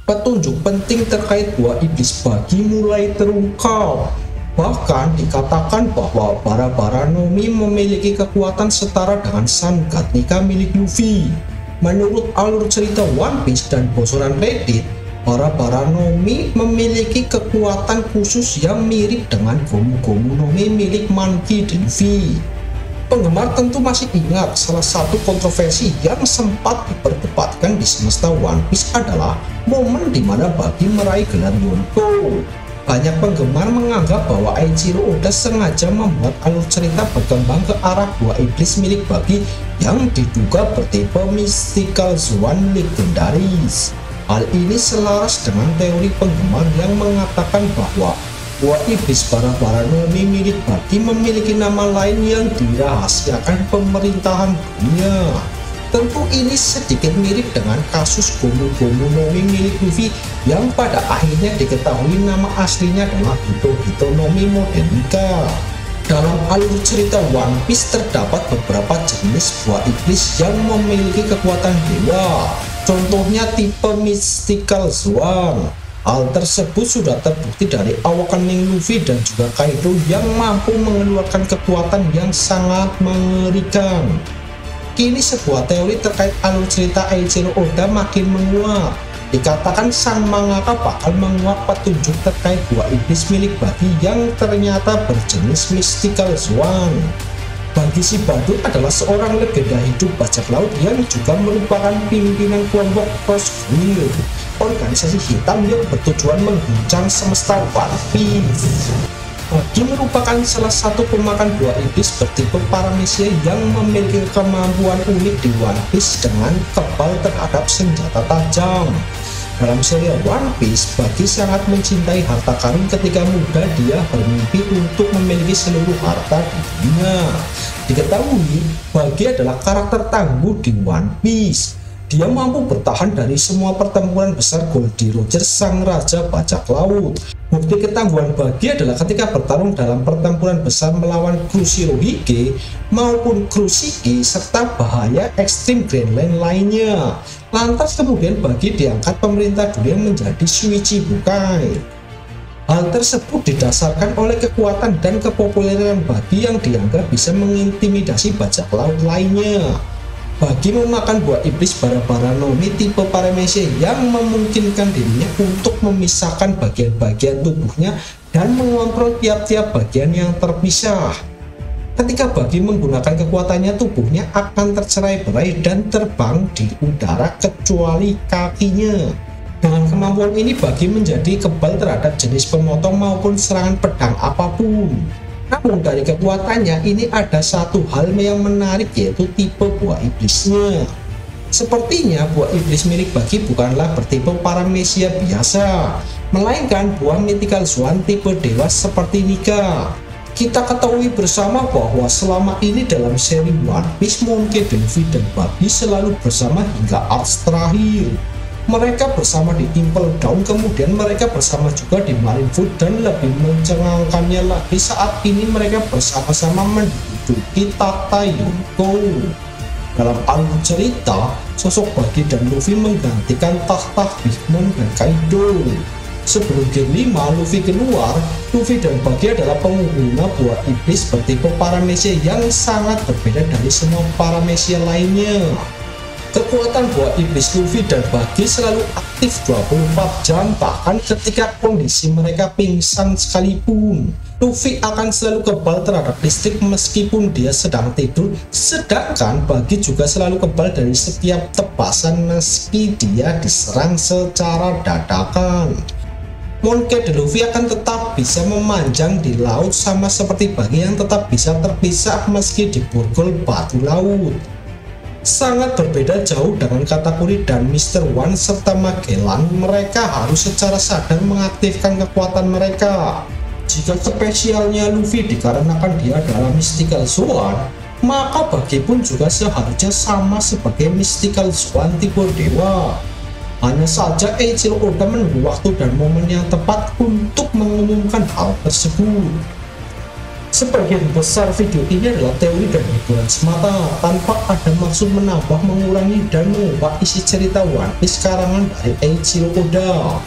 Petunjuk penting terkait buah iblis Bagi mulai terungkap. Bahkan dikatakan bahwa para Baranomi memiliki kekuatan setara dengan Sun God Nika milik Luffy. Menurut alur cerita One Piece dan bocoran Reddit, para Baranomi memiliki kekuatan khusus yang mirip dengan Gomu Gomu no Mi milik Monkey D. Luffy. Penggemar tentu masih ingat salah satu kontroversi yang sempat diperdebatkan di semesta One Piece adalah momen di mana Buggy meraih gelar Yonko. Banyak penggemar menganggap bahwa Eiichiro Oda sengaja membuat alur cerita berkembang ke arah buah iblis milik Buggy yang diduga bertipe Mystical Swan Legendaris. Hal ini selaras dengan teori penggemar yang mengatakan bahwa buah iblis para Baranomi milik Buggy memiliki nama lain yang dirahasiakan pemerintahan dunia. Tentu ini sedikit mirip dengan kasus Gomu Gomu no Mi milik Luffy yang pada akhirnya diketahui nama aslinya adalah Hito Hito no Mi Modern Nika. Dalam alur cerita One Piece terdapat beberapa jenis buah iblis yang memiliki kekuatan dewa. Contohnya tipe Mystical Swan. Hal tersebut sudah terbukti dari awakening Luffy dan juga Kaido yang mampu mengeluarkan kekuatan yang sangat mengerikan. Kini sebuah teori terkait alur cerita Eiichiro Oda makin menguat. Dikatakan sang mangaka bakal menguak petunjuk terkait buah iblis milik Buggy yang ternyata berjenis Mystical Swan. Buggy si Badut adalah seorang legenda hidup bajak laut yang juga merupakan pimpinan kelompok Crossguild, organisasi hitam yang bertujuan mengguncang semesta One Piece. Buggy merupakan salah satu pemakan buah iblis bertipe Paramecia yang memiliki kemampuan unik di One Piece dengan kebal terhadap senjata tajam. Dalam serial One Piece, Buggy sangat mencintai harta karun. Ketika muda dia bermimpi untuk memiliki seluruh harta di dunia. Diketahui, Buggy adalah karakter tangguh di One Piece. Dia mampu bertahan dari semua pertempuran besar Goldie Roger sang raja bajak laut. Bukti ketangguhan Buggy adalah ketika bertarung dalam pertempuran besar melawan kru Shirohige maupun kru Shiki serta bahaya ekstrim Grand Line lainnya. Lantas kemudian Buggy diangkat pemerintah dunia menjadi Shichibukai. Hal tersebut didasarkan oleh kekuatan dan kepopuleran Buggy yang dianggap bisa mengintimidasi bajak laut lainnya. Buggy memakan buah iblis para Baranomi tipe Paramecia yang memungkinkan dirinya untuk memisahkan bagian-bagian tubuhnya dan mengontrol tiap-tiap bagian yang terpisah. Ketika Buggy menggunakan kekuatannya, tubuhnya akan tercerai-berai dan terbang di udara kecuali kakinya. Dengan kemampuan ini, Buggy menjadi kebal terhadap jenis pemotong maupun serangan pedang apapun. Namun dari kekuatannya ini ada satu hal yang menarik, yaitu tipe buah iblisnya. Sepertinya buah iblis milik Buggy bukanlah bertipe Paramecia biasa, melainkan buah Mystical Swan tipe dewa seperti Nika. Kita ketahui bersama bahwa selama ini dalam seri One Piece, Monkey D. Luffy dan Buggy selalu bersama hingga arc terakhir. Mereka bersama di Temple Down, kemudian mereka bersama juga di Marineford, dan lebih mencengangkannya lagi saat ini mereka bersama-sama menduduki tahta Yonko. Dalam alur cerita, sosok Buggy dan Luffy menggantikan tahta Big Mom dan Kaido. Sebelum Game 5 Luffy keluar, Luffy dan Buggy adalah pengguna buah iblis bertipe Paramecia yang sangat berbeda dari semua Paramecia lainnya. Kekuatan buah iblis Luffy dan Buggy selalu aktif 24 jam, bahkan ketika kondisi mereka pingsan sekalipun. Luffy akan selalu kebal terhadap listrik meskipun dia sedang tidur, sedangkan Buggy juga selalu kebal dari setiap tebasan meski dia diserang secara dadakan. Monkey D. Luffy akan tetap bisa memanjang di laut sama seperti Buggy yang tetap bisa terpisah meski diborgol batu laut. Sangat berbeda jauh dengan Katakuri dan Mr. One serta Magellan. Mereka harus secara sadar mengaktifkan kekuatan mereka. Jika spesialnya Luffy dikarenakan dia adalah Mystical Swan, maka Buggy pun juga seharusnya sama sebagai Mystical Swan tipe dewa. Hanya saja Eiichiro Oda menunggu waktu dan momen yang tepat untuk mengumumkan hal tersebut. Sebagian besar video ini adalah teori dan hiburan semata, tanpa ada maksud menambah, mengurangi, dan mengubah isi cerita One Piece karangan dari Eiichiro Oda.